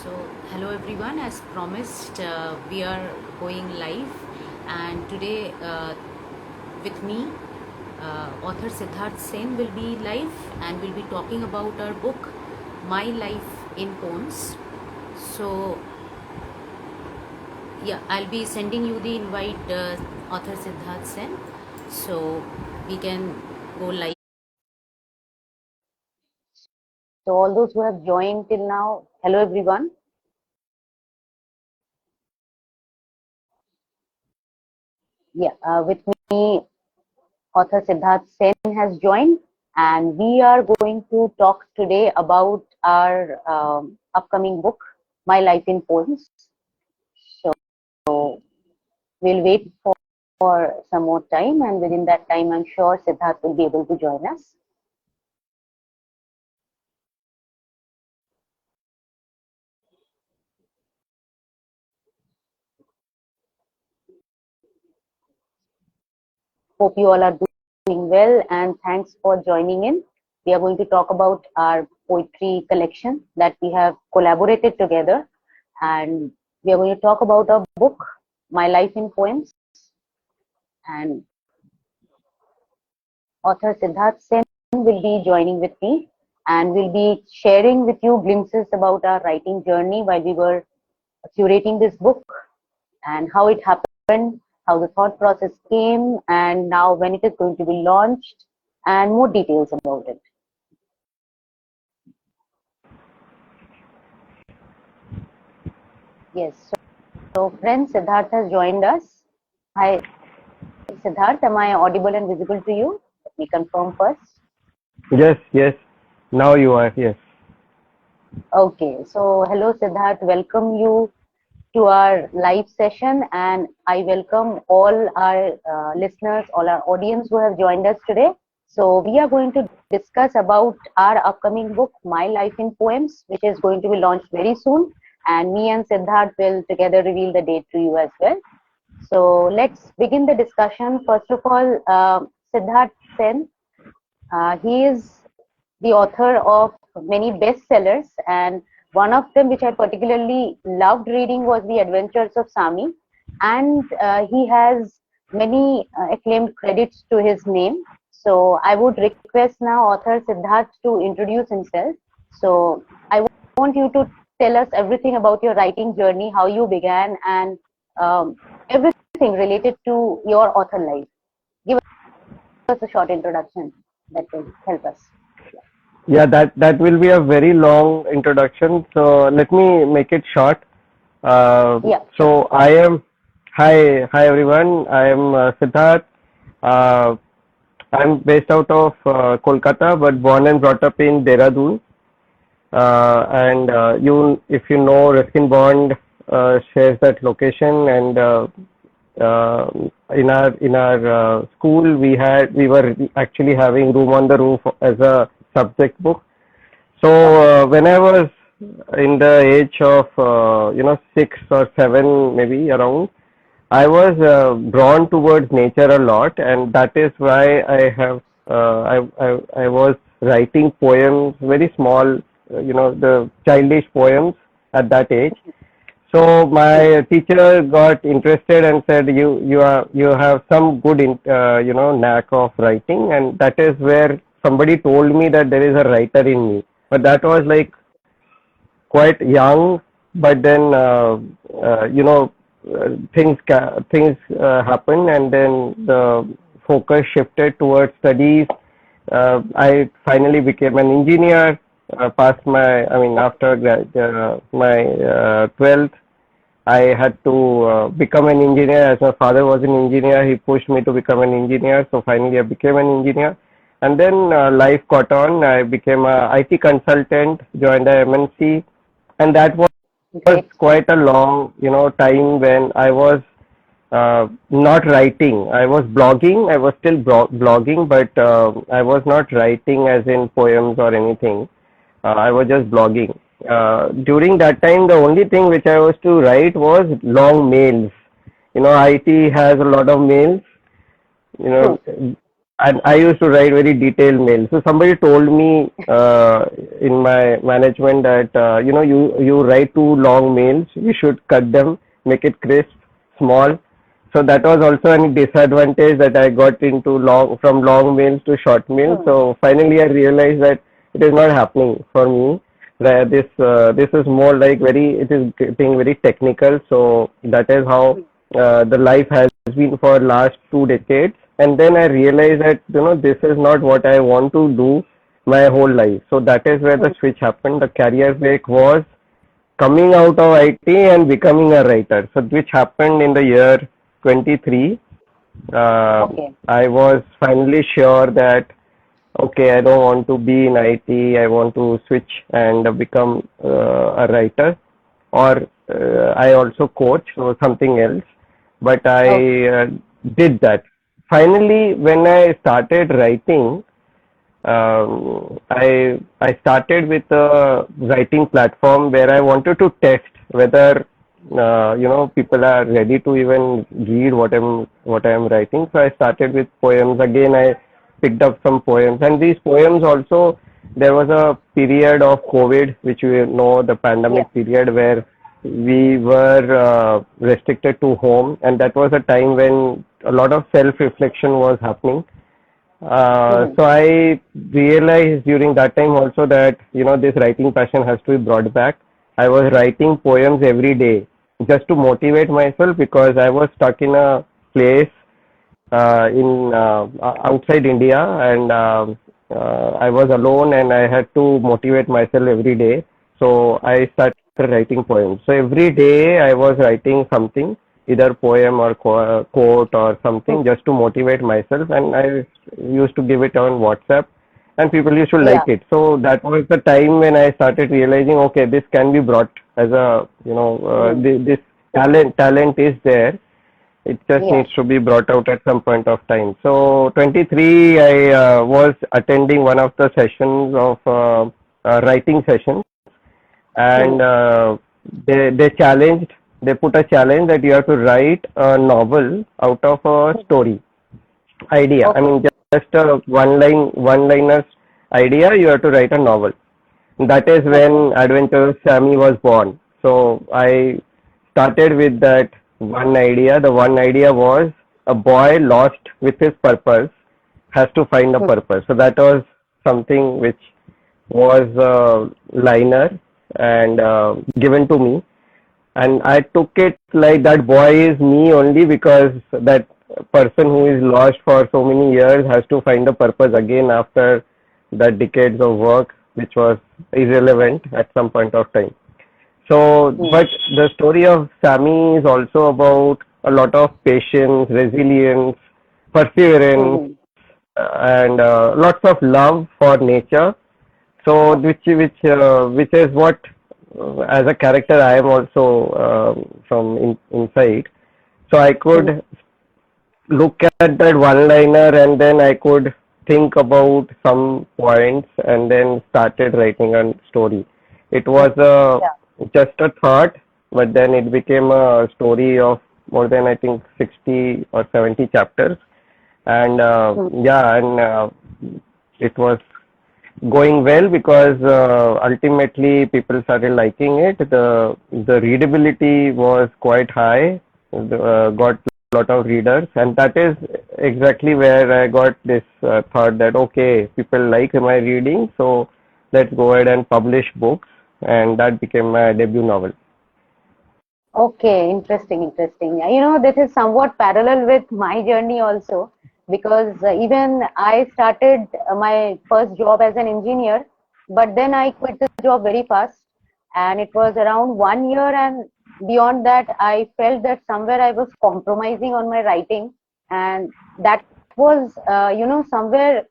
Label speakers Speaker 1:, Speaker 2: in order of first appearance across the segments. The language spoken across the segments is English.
Speaker 1: So, hello everyone. As promised, we are going live, and today with me, author Siddharth Sen will be live, and we'll be talking about our book, My Life in Poems. So, yeah, I'll be sending you the invite, author Siddharth Sen, so we can go live.
Speaker 2: So all those who have joined till now, hello everyone. Yeah, with me, author Siddharth Sen has joined, and we are going to talk today about our upcoming book, My Life in Poems. So we'll wait for some more time, and within that time, I'm sure Siddharth will be able to join us. Hope you all are doing well, and thanks for joining in. We are going to talk about our poetry collection that we have collaborated together, and we are going to talk about our book, My Life in Poems, and author Siddharth Sen will be joining with me, and will be sharing with you glimpses about our writing journey while we were curating this book, and how it happened, how the thought process came, and now when it is going to be launched, and more details about it. Yes, so friends, Siddharth has joined us. Hi, Siddharth, am I audible and visible to you? Let me confirm first.
Speaker 3: Yes. Now you are, yes.
Speaker 2: Okay, so hello, Siddharth. Welcome you to our live session, and I welcome all our listeners, all our audience who have joined us today. So we are going to discuss about our upcoming book, My Life in Poems, which is going to be launched very soon. And me and Siddharth will together reveal the date to you as well. So let's begin the discussion. First of all, Siddharth Sen, he is the author of many bestsellers, and one of them which I particularly loved reading was The Adventures of Sami, and he has many acclaimed credits to his name. So I would request now author Siddharth to introduce himself. So I want you to tell us everything about your writing journey, how you began, and everything related to your author life. Give us a short introduction that will help us.
Speaker 3: Yeah, that will be a very long introduction. So let me make it short.
Speaker 2: Yeah,
Speaker 3: So I am, hi everyone. I am Siddharth. Uh, I'm based out of Kolkata, but born and brought up in Dehradun. And if you know, Ruskin Bond shares that location, and in our school we were actually having Room on the Roof as a subject book. So when I was in the age of 6 or 7, maybe around, I was drawn towards nature a lot, and that is why I was writing poems, very small, the childish poems at that age. So my teacher got interested and said, you have some good knack of writing, and that is where somebody told me that there is a writer in me. But that was like quite young. But then things happen, and then the focus shifted towards studies. I finally became an engineer. Passed my, I mean, after my 12th, I had to become an engineer. As my father was an engineer, he pushed me to become an engineer. So finally, I became an engineer. And then life caught on. I became a IT consultant, joined a MNC, and that was
Speaker 2: great.
Speaker 3: quite a long, time when I was not writing. I was blogging. I was still blogging, but I was not writing as in poems or anything. I was just blogging. During that time, the only thing which I was to write was long mails. IT has a lot of mails. You know,
Speaker 2: True.
Speaker 3: and I used to write very detailed mails. So somebody told me in my management that you write too long mails. You should cut them, make it crisp, small. So that was also a disadvantage that I got into from long mails to short mails.
Speaker 2: Hmm.
Speaker 3: So finally, I realized that it is not happening for me. That this is more like it is getting very technical. So that is how the life has been for last 2 decades. And then I realized that this is not what I want to do my whole life. So that is where
Speaker 2: Hmm.
Speaker 3: the switch happened. The career break was coming out of IT and becoming a writer. So which happened in the year 23.
Speaker 2: Okay.
Speaker 3: I was finally sure that okay, I don't want to be in IT. I want to switch and become a writer, or I also coach or something else. But
Speaker 2: Okay.
Speaker 3: I did that. Finally, when I started writing, I started with a writing platform where I wanted to test whether people are ready to even read what I'm writing. So I started with poems. Again, I picked up some poems, and these poems also, there was a period of COVID, which we know, the
Speaker 2: Yeah.
Speaker 3: pandemic period, where we were restricted to home, and that was a time when a lot of self reflection was happening.
Speaker 2: Hmm.
Speaker 3: So I realized during that time also that this writing passion has to be brought back. I was writing poems every day just to motivate myself because I was stuck in a place in outside India, and I was alone and I had to motivate myself every day. So I started writing poems. So every day I was writing something, either poem or quote or
Speaker 2: Hmm.
Speaker 3: something, just to motivate myself, and I used to give it on WhatsApp, and people used to
Speaker 2: Yeah.
Speaker 3: like it. So that was the time when I started realizing, okay, this can be brought as a
Speaker 2: Hmm.
Speaker 3: this talent is there. It just
Speaker 2: Yeah.
Speaker 3: needs to be brought out at some point of time. So 23, I was attending one of the sessions of writing session,
Speaker 2: Hmm.
Speaker 3: and they put a challenge that you have to write a novel out of a
Speaker 2: Hmm.
Speaker 3: story idea. I
Speaker 2: Okay.
Speaker 3: mean, just a one liners idea. You have to write a novel. That is
Speaker 2: Okay.
Speaker 3: when Adventurous Sammy was born. So I started with that one idea. The one idea was a boy lost with his purpose has to find a
Speaker 2: Hmm.
Speaker 3: purpose. So that was something which was a liner and given to me, and I took it like that boy is me only because that person who is lost for so many years has to find a purpose again after the decades of work which was irrelevant at some point of time. So,
Speaker 2: Hmm.
Speaker 3: but the story of Sammy is also about a lot of patience, resilience, perseverance,
Speaker 2: Hmm.
Speaker 3: and lots of love for nature. So,
Speaker 2: Okay.
Speaker 3: which is what, as a character, I am also from inside. So I
Speaker 2: Hmm.
Speaker 3: could look at that one liner and then I could think about some points and then started writing a story. It was
Speaker 2: Yeah.
Speaker 3: just a thought, but then it became a story of more than I think 60 or 70 chapters. And
Speaker 2: Hmm.
Speaker 3: yeah, and it was going well because ultimately people started liking it. The readability was quite high. Got a lot of readers, and that is exactly where I got this thought that okay, people like my reading, so let's go ahead and publish books, and that became my debut novel.
Speaker 2: Okay, interesting, interesting. This is somewhat parallel with my journey also, because even I started my first job as an engineer, but then I quit the job very fast, and it was around 1 year, and beyond that, I felt that somewhere I was compromising on my writing, and that was, somewhere,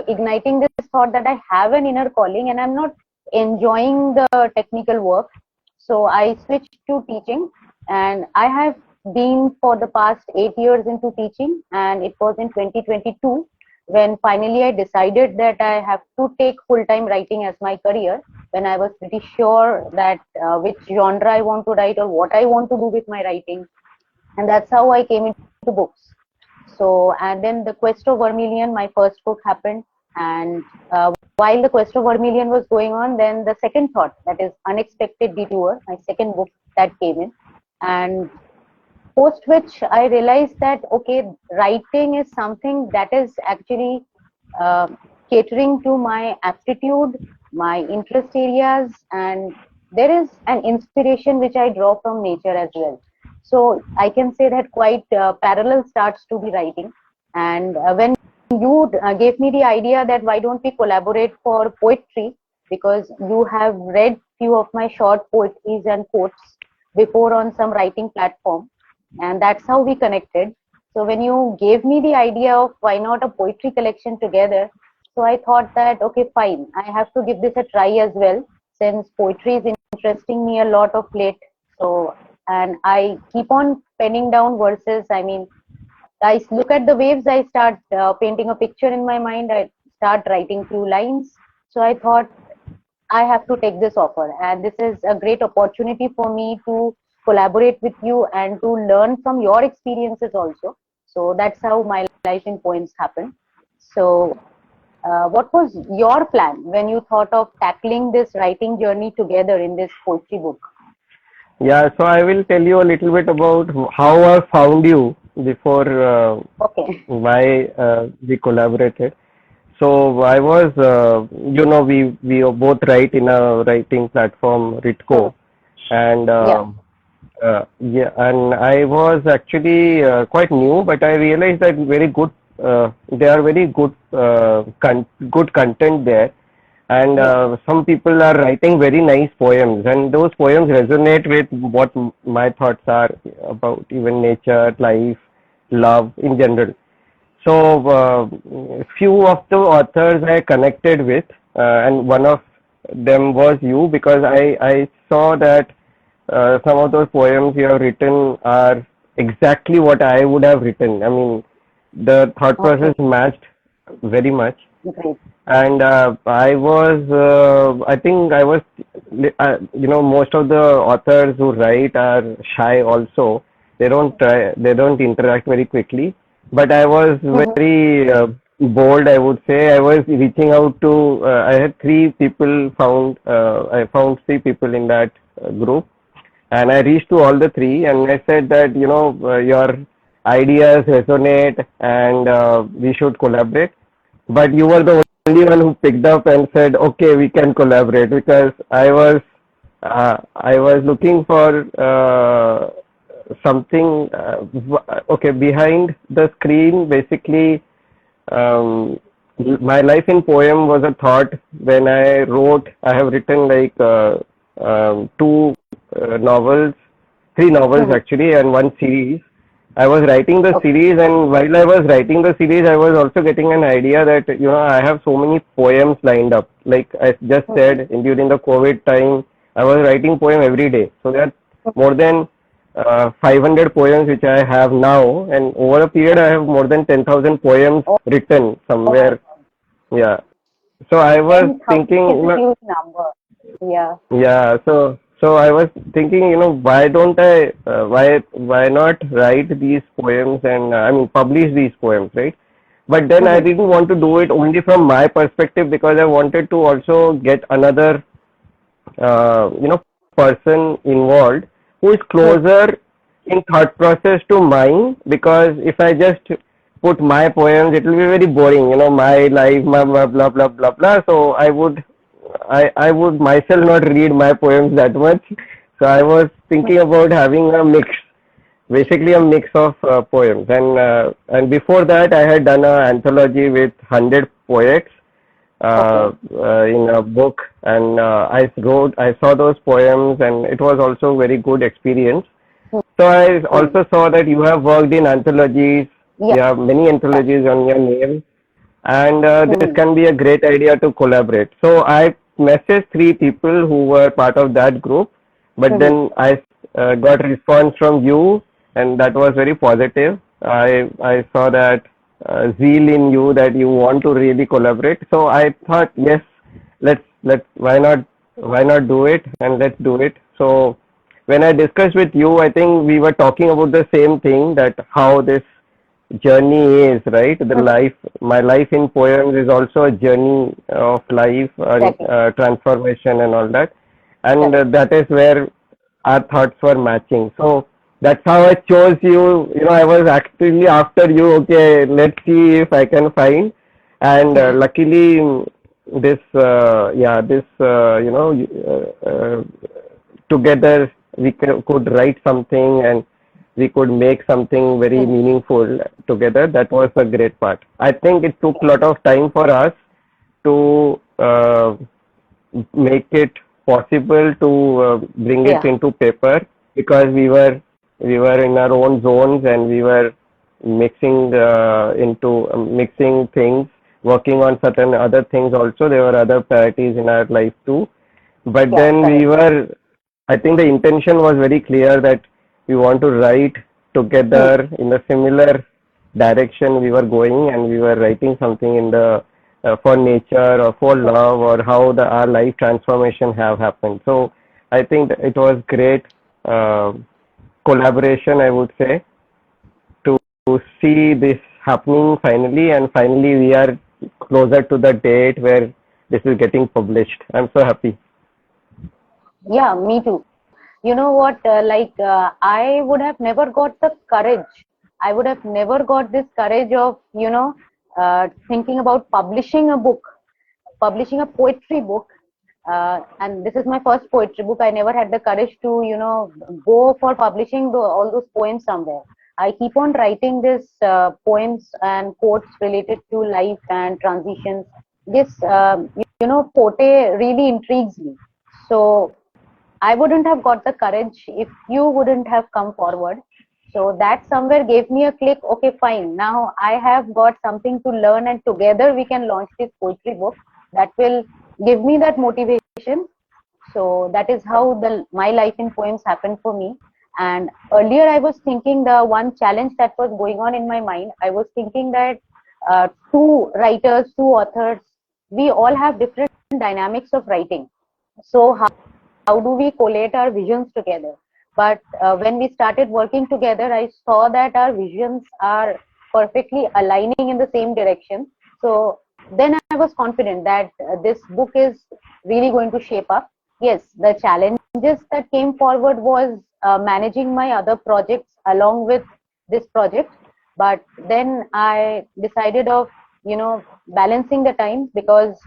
Speaker 2: igniting this thought that I have an inner calling and I'm not enjoying the technical work. So I switched to teaching, and I have been for the past 8 years into teaching. And it was in 2022 when finally I decided that I have to take full time writing as my career. When I was pretty sure that which genre I want to write or what I want to do with my writing, and that's how I came into books. So, and then The Quest of Vermilion, my first book, happened. And while The Quest of Vermilion was going on, then the second thought, that is Unexpected Detour, my second book, that came in. And post which I realized that, okay, writing is something that is actually uh, catering to my aptitude, my interest areas, and there is an inspiration which I draw from nature as well. So I can say that quite parallel starts to the writing. And when you gave me the idea that why don't we collaborate for poetry, because you have read few of my short poetries and quotes before on some writing platform, and that's how we connected. So when you gave me the idea of why not a poetry collection together, so I thought that, okay, fine, I have to give this a try as well, since poetry is interesting me a lot of late. So, and I keep on penning down verses. I mean, I look at the waves, I start painting a picture in my mind, I start writing few lines. So I thought I have to take this offer, and this is a great opportunity for me to collaborate with you and to learn from your experiences also. So that's how my life in poems happened. So, what was your plan when you thought of tackling this writing journey together in this poetry book?
Speaker 3: Yeah, so I will tell you a little bit about how I found you before
Speaker 2: Okay.
Speaker 3: why we collaborated. So I was, we both write in a writing platform, Ritco, and
Speaker 2: Yeah.
Speaker 3: yeah, and I was actually quite new, but I realized that very good, there are very good, good content there, and
Speaker 2: Yes.
Speaker 3: some people are writing very nice poems, and those poems resonate with what my thoughts are about even nature, life, love in general. So, few of the authors I connected with, and one of them was you, because I saw that some of those poems you have written are exactly what I would have written. I mean, the thought
Speaker 2: Okay.
Speaker 3: process matched very much.
Speaker 2: Great.
Speaker 3: And I think I was, most of the authors who write are shy also. They don't interact very quickly. But I was
Speaker 2: Mhm.
Speaker 3: very bold, I would say. I was reaching out to, I had three people I found three people in that group, and I reached to all the three, and I said that, your ideas resonate, and we should collaborate. But you were the only one who picked up and said, okay, we can collaborate, because I was looking for something, okay, behind the screen. Basically, um, my life in poem was a thought. When I have written like two novels, three novels
Speaker 2: Mhm.
Speaker 3: actually, and one series. I was writing the
Speaker 2: Okay.
Speaker 3: series, and while I was writing the series, I was also getting an idea that, I have so many poems lined up. Like I just
Speaker 2: Mhm.
Speaker 3: said, during the COVID time, I was writing poem every day. So there are more than 500 poems which I have now, and over a period, I have more than 10,000 poems
Speaker 2: Oh,
Speaker 3: written
Speaker 2: oh my
Speaker 3: somewhere.
Speaker 2: God.
Speaker 3: Yeah. So I was
Speaker 2: 10,000
Speaker 3: thinking,
Speaker 2: is a huge number. Yeah.
Speaker 3: yeah, so I was thinking, why don't why not write these poems and I mean publish these poems, right? But then I
Speaker 2: Mhm.
Speaker 3: didn't want to do it only from my perspective, because I wanted to also get another, person involved who is
Speaker 2: Yes.
Speaker 3: closer in thought process to mine. Because if I just put my poems, it will be very boring, my life, my blah blah blah blah. So I would myself not read my poems that much. So I was thinking about having a mix, basically a mix of poems. And before that, I had done an anthology with 100 poets
Speaker 2: Okay.
Speaker 3: in a book, and I saw those poems, and it was also a very good experience. So I
Speaker 2: Mhm.
Speaker 3: also saw that you have worked in anthologies.
Speaker 2: Yeah.
Speaker 3: You have many anthologies on your name, and this
Speaker 2: Mhm.
Speaker 3: can be a great idea to collaborate. So I messaged three people who were part of that group, but
Speaker 2: Mhm.
Speaker 3: then I got response from you, and that was very positive. I saw that zeal in you, that you want to really collaborate. So I thought, yes, let's why not do it, and let's do it. So when I discussed with you, I think we were talking about the same thing, that how this journey is, right? The life, my life in poems is also a journey of life,
Speaker 2: Exactly.
Speaker 3: transformation and all that. And
Speaker 2: Correct.
Speaker 3: that is where our thoughts were matching. So that's how I chose you. You know, I was actively after you. Okay, let's see if I can find. And luckily, this, together we could write something and we could make something very
Speaker 2: Mhm.
Speaker 3: meaningful together. That was the great part. I think it took a lot of time for us to make it possible to bring it
Speaker 2: Yeah.
Speaker 3: into paper, because we were in our own zones and we were mixing into mixing things, working on certain other things also. There were other priorities in our life too, but
Speaker 2: Yeah.
Speaker 3: then we
Speaker 2: Correct.
Speaker 3: were, I think the intention was very clear that we want to write
Speaker 2: Hmm.
Speaker 3: together in a similar direction we were going, and we were writing something in the for nature or for love, or how our life transformation have happened. So I think it was great uh, collaboration, I would say, to see this happening finally, and finally we are closer to the date where this is getting published. I'm so happy.
Speaker 2: Yeah, me too. You know what? I would have never got the courage. I would have never got this courage of, thinking about publishing a poetry book. And this is my first poetry book. I never had the courage to, go for publishing all those poems somewhere. I keep on writing these poems and quotes related to life and transitions. This, forte really intrigues me. So I wouldn't have got the courage if you wouldn't have come forward. So that somewhere gave me a click. Okay, fine. Now I have got something to learn, and together we can launch this poetry book that will give me that motivation. So that is how the my life in poems happened for me. And earlier I was thinking, the one challenge that was going on in my mind, I was thinking that two writers, two authors, we all have different dynamics of writing. So how do we collate our visions together? But when we started working together, I saw that our visions are perfectly aligning in the same direction. So then I was confident that this book is really going to shape up. Yes, the challenges that came forward was managing my other projects along with this project. But then I decided of, balancing the time, because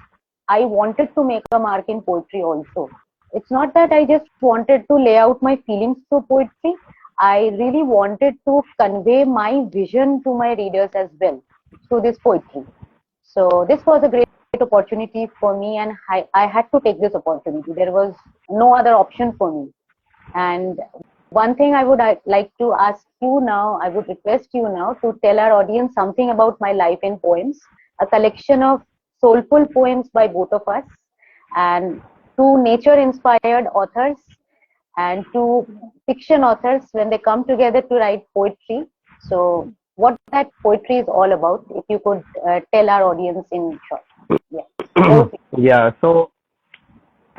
Speaker 2: I wanted to make a mark in poetry also. It's not that I just wanted to lay out my feelings through poetry. I really wanted to convey my vision to my readers as well through this poetry. So this was a great opportunity for me, and I had to take this opportunity. There was no other option for me. And one thing I would like to ask you now, I would request you now to tell our audience something about my life in poems, a collection of soulful poems by both of us, and two nature inspired authors and two fiction authors when they come together to write poetry. So, what that poetry is all about, if you could tell our audience in short. Yeah. Over to
Speaker 3: Yeah, so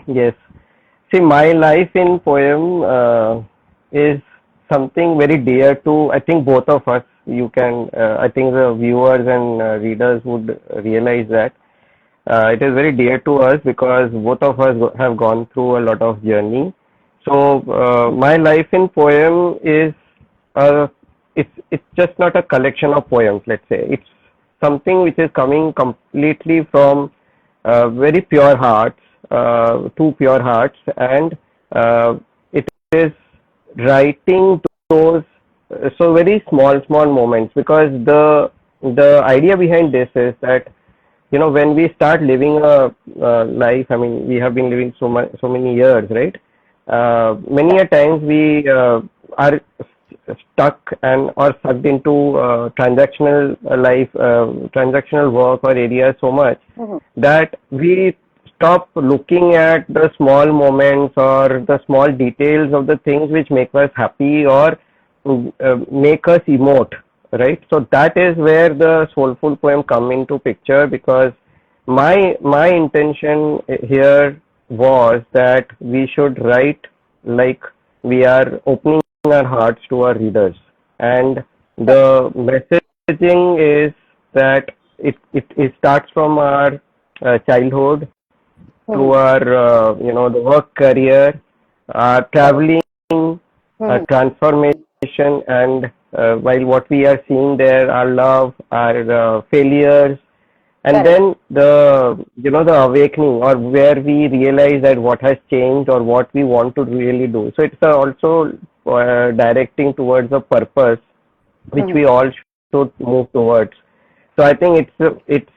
Speaker 3: yes. See, my life in poem is something very dear to, I think, both of us. You can, I think the viewers and readers would realize that. It is very dear to us because both of us have gone through a lot of journey. So, my life in poem is, uh, it's just not a collection of poems, let's say. It's something which is coming completely from very pure hearts, two pure hearts, and it is writing those so very small moments, because the idea behind this is that, you know, when we start living a life, I mean, we have been living so many years, right? Many a times we are stuck and or sucked into transactional life, transactional work or areas so much
Speaker 2: you.
Speaker 3: that we stop looking at the small moments or the small details of the things which make us happy or make us emote, right? So that is where the soulful poem come into picture, because my intention here was that we should write like we are opening our hearts to our readers, and
Speaker 2: Correct.
Speaker 3: the message encouraging is that it starts from our childhood to our the work career, traveling, transformation, and while what we are seeing there, our love, our failures, and then the awakening, or where we realize that what has changed or what we want to really do. So it's also directing towards a purpose which we all should move towards. So I think it's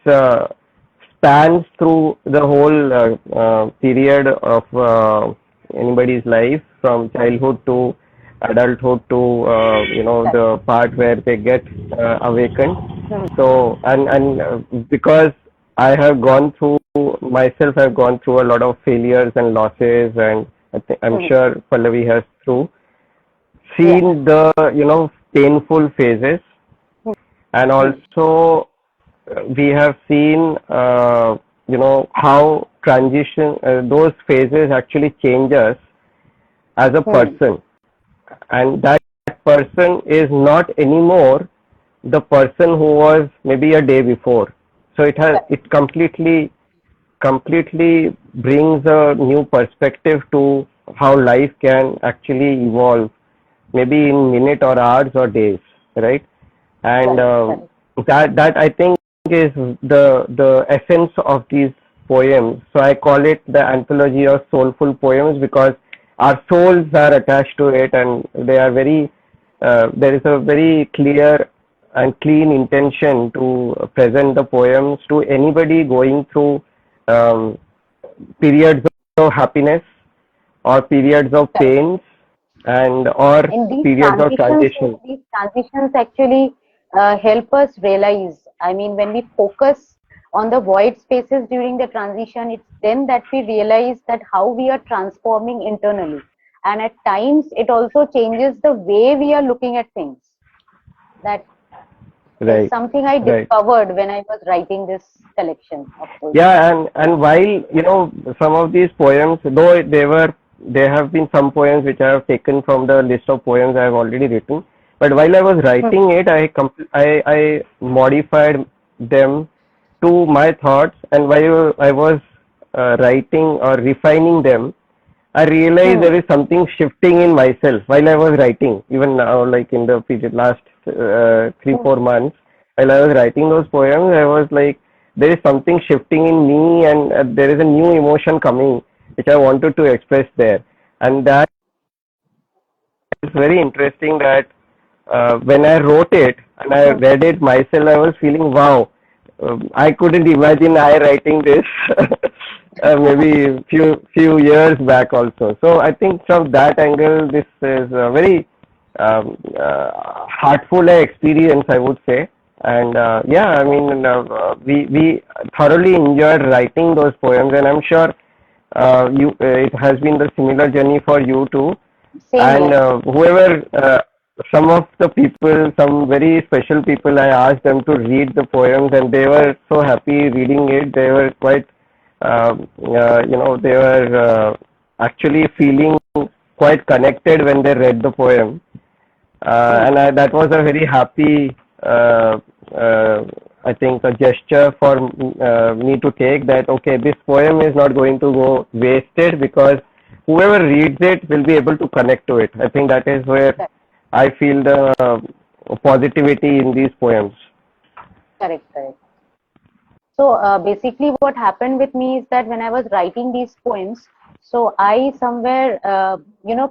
Speaker 3: spans through the whole period of anybody's life, from childhood to adulthood to the part where they get awakened. So and because I have gone through myself, I've gone through a lot of failures and losses, and I'm sure Pallavi has seen the painful phases, and also we have seen how transition those phases actually change us as a person, and that person is not anymore the person who was maybe a day before. So it completely brings a new perspective to how life can actually evolve, maybe in minute or hours or days, right? And that I think is the essence of these poems. So I call it the anthology of soulful poems, because our souls are attached to it, and they are very there is a very clear and clean intention to present the poems to anybody going through periods of happiness or periods of pains, and or periods of transition.
Speaker 2: These transitions actually help us realize, I mean, when we focus on the void spaces during the transition, it's then that we realize that how we are transforming internally. And at times, it also changes the way we are looking at things. That is something I discovered when I was writing this collection of poems.
Speaker 3: Yeah, and while some of these poems, though there have been some poems which I have taken from the list of poems I have already written, but while I was writing it, I modified them to my thoughts, and while I was writing or refining them, I realized there is something shifting in myself while I was writing. Even now, like in the last 3-4 months, while I was writing those poems, I was like, there is something shifting in me, and there is a new emotion coming which I wanted to express there. And that is very interesting that when I wrote it and I read it myself, I was feeling, wow, I couldn't imagine I writing this maybe few years back also. So I think from that angle, this is a very heartful experience, I would say. And I mean, we thoroughly enjoyed writing those poems, and I'm sure it has been the similar journey for you too. And whoever, some of the people, some very special people, I asked them to read the poems, and they were so happy reading it. They were quite, they were actually feeling quite connected when they read the poem. And that was a very happy, I think, a gesture for me to take, that, okay, this poem is not going to go wasted, because whoever reads it will be able to connect to it. I think that is where I feel the positivity in these poems.
Speaker 2: Correct. So basically what happened with me is that when I was writing these poems, so I somewhere,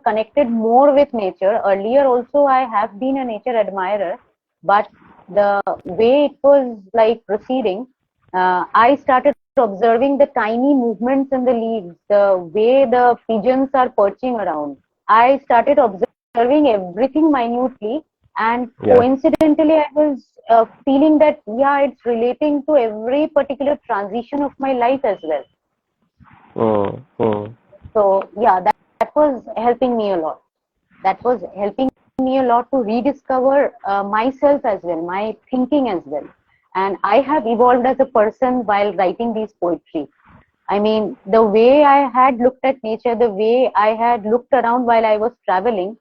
Speaker 2: connected more with nature. Earlier also I have been a nature admirer, but the way it was like proceeding, I started observing the tiny movements in the leaves, the way the pigeons are perching around. I started observing everything minutely, and coincidentally I was feeling that, it's relating to every particular transition of my life as well. So that was helping me a lot. That was helping me a lot to rediscover myself as well, my thinking as well. And I have evolved as a person while writing these poetry. I mean, the way I had looked at nature, the way I had looked around while I was traveling,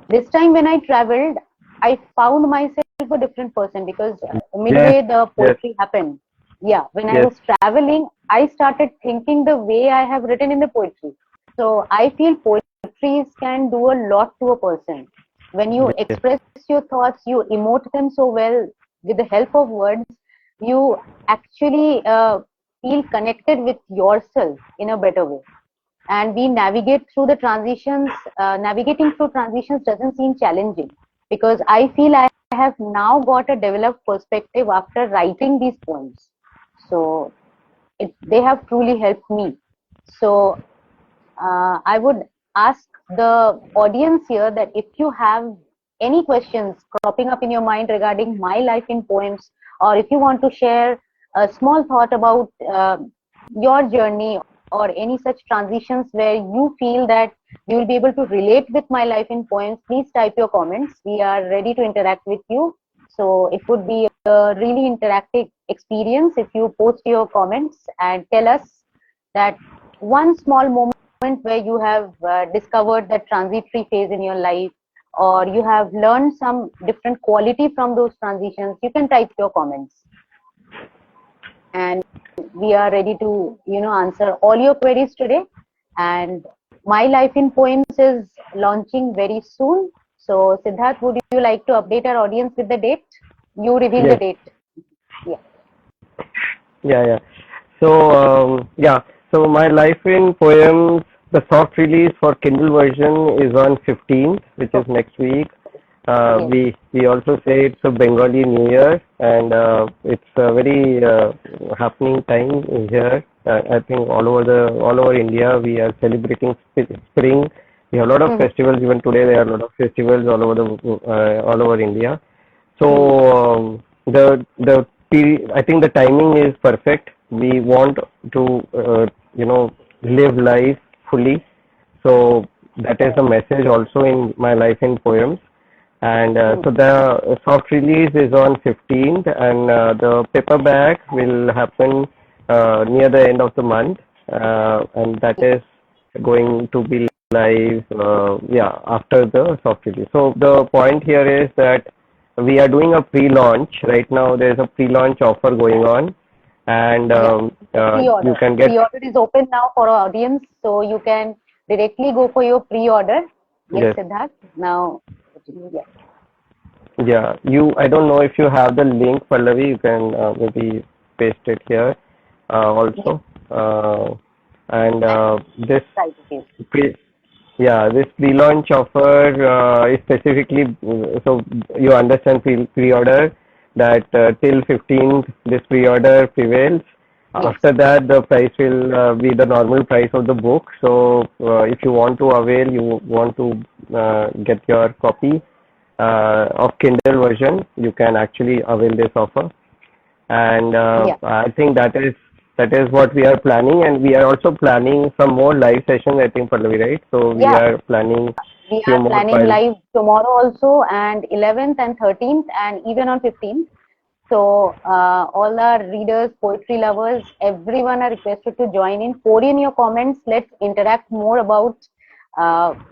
Speaker 2: this time when I traveled, I found myself myself a different person because midway the poetry happened. Yeah, when I was traveling, I started thinking the way I have written in the poetry. So I feel poetries can do a lot to a person. When you express your thoughts, you emote them so well with the help of words, you actually feel connected with yourself in a better way. And we navigate through the transitions. Navigating through transitions doesn't seem challenging because I feel I have now got a developed perspective after writing these poems. So they have truly helped me. So I would ask the audience here that if you have any questions cropping up in your mind regarding my life in poems, or if you want to share a small thought about your journey or any such transitions where you feel that you will be able to relate with my life in poems, please type your comments. We are ready to interact with you. So it would be a really interactive experience if you post your comments and tell us that one small moment where you have discovered that transitory phase in your life, or you have learned some different quality from those transitions. You can type your comments, and we are ready to answer all your queries today. And my life in poems is launching very soon. So Siddharth, would you like to update our audience with the date? You reveal the date.
Speaker 3: Yeah. So my life in poems, the soft release for Kindle version is on 15th, which is next week. We also say it's a Bengali New Year, and it's a very happening time here. I think all over India we are celebrating spring. We have a lot of festivals. Even today there are a lot of festivals all over India. So the I think the timing is perfect. We want to live life fully. So that is the message also in my life in poems. And so the soft release is on 15th, and the paperback will happen near the end of the month, and that is going to be live after the soft release. So the point here is that we are doing a pre-launch right now. There is a pre-launch offer going on, and you can get
Speaker 2: pre-order is open now for our audience, so you can directly go for your pre-order. Yes, Siddharth. Now,
Speaker 3: yeah, I don't know if you have the link, Pallavi. You can maybe paste it here also. And this this pre-launch offer is specifically so you understand pre-order that till 15th this pre-order prevails. After that, the price will be the normal price of the book. So if you want to avail, you want to get your copy of Kindle version, you can actually avail this offer. And I think that is what we are planning, and we are also planning some more live sessions, I think, Pallavi, right? So we are planning
Speaker 2: live tomorrow also, and 11th and 13th, and even on 15th. So all our readers, poetry lovers, everyone are requested to join in. Pour in your comments. Let's interact more about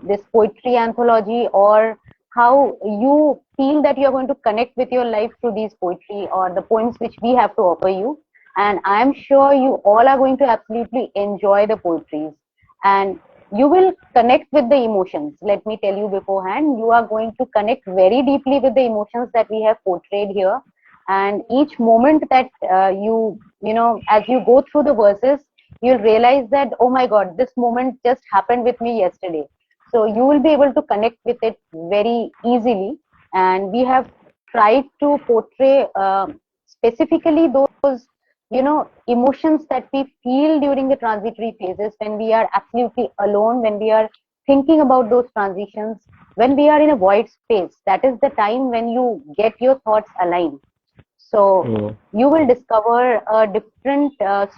Speaker 2: this poetry anthology, or how you feel that you are going to connect with your life through these poetry or the poems which we have to offer you. And I am sure you all are going to absolutely enjoy the poetries, and you will connect with the emotions. Let me tell you beforehand, you are going to connect very deeply with the emotions that we have portrayed here. And each moment that as you go through the verses, you'll realize that, oh my God, this moment just happened with me yesterday. So you will be able to connect with it very easily. And we have tried to portray specifically those emotions that we feel during the transitory phases, when we are absolutely alone, when we are thinking about those transitions, when we are in a void space. That is the time when you get your thoughts aligned. So you will discover a different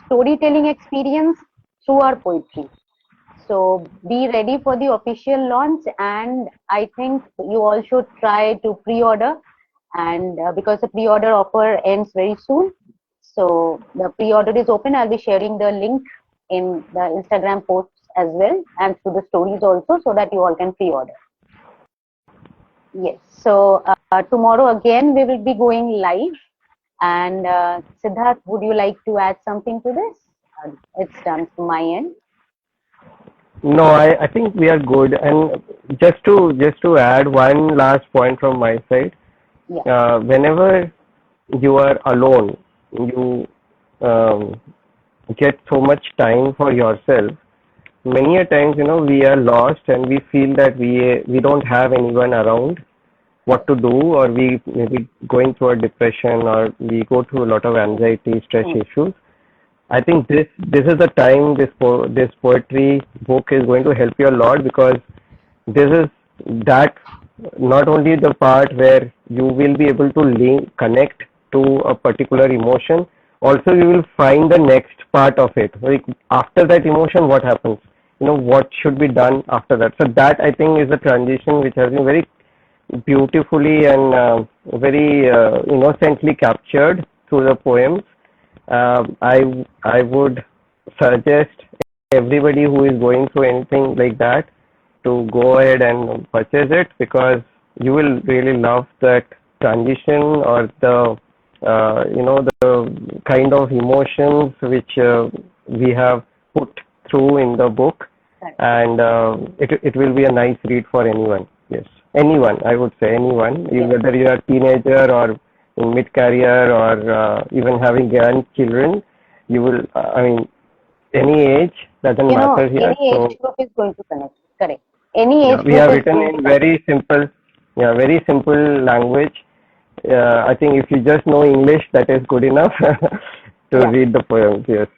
Speaker 2: storytelling experience through our poetry. So be ready for the official launch, and I think you all should try to pre-order, and because the pre-order offer ends very soon. So the pre-order is open. I'll be sharing the link in the Instagram posts as well, and through the stories also, so that you all can pre-order. Yes. So tomorrow again we will be going live. And Siddharth, would you like to add something to this? It's done from my end.
Speaker 3: No, I think we are good. And just to add one last point from my side,
Speaker 2: Yeah.
Speaker 3: whenever you are alone, you get so much time for yourself. Many a times, we are lost and we feel that we don't have anyone around what to do, or we maybe going through a depression, or we go through a lot of anxiety, stress issues. I think this is the time this poetry book is going to help you a lot, because this is that not only the part where you will be able to connect to a particular emotion, also you will find the next part of it. Like after that emotion, what happens? What should be done after that? So that, I think, is a transition which has been very beautifully and very innocently captured through the poems. I would suggest everybody who is going through anything like that to go ahead and purchase it, because you will really love that transition, or the the kind of emotions which we have put through in the book. And it will be a nice read for anyone. Yes, anyone, I would say anyone, whether you are a teenager or in mid-career, or even having grandchildren. You will, any age doesn't matter here.
Speaker 2: Any age group is going to connect. Correct. Any age
Speaker 3: We
Speaker 2: group
Speaker 3: have
Speaker 2: is
Speaker 3: written
Speaker 2: going
Speaker 3: in
Speaker 2: to
Speaker 3: very simple language. I think if you just know English, that is good enough to read the poems. Yes.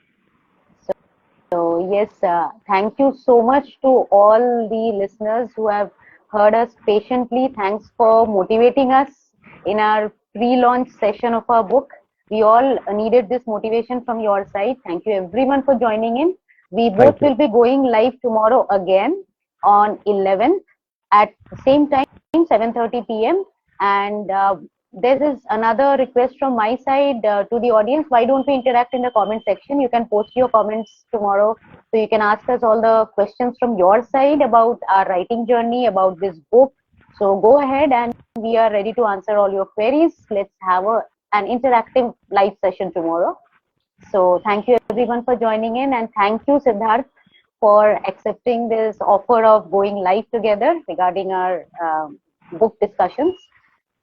Speaker 2: So yes, thank you so much to all the listeners who have heard us patiently. Thanks for motivating us in our pre-launch session of our book. We all needed this motivation from your side. Thank you everyone for joining in. We both will be going live tomorrow again on 11th at the same time, 7:30 p.m. And this is another request from my side to the audience. Why don't we interact in the comment section? You can post your comments tomorrow, so you can ask us all the questions from your side about our writing journey, about this book. So go ahead, and we are ready to answer all your queries. Let's have an interactive live session tomorrow. So thank you everyone for joining in, and thank you Siddharth for accepting this offer of going live together regarding our book discussions.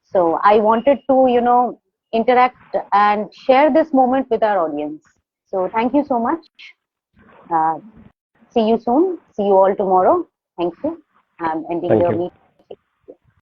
Speaker 2: So I wanted to, interact and share this moment with our audience. So thank you so much. See you soon. See you all tomorrow. Thank you. I'm ending the meeting.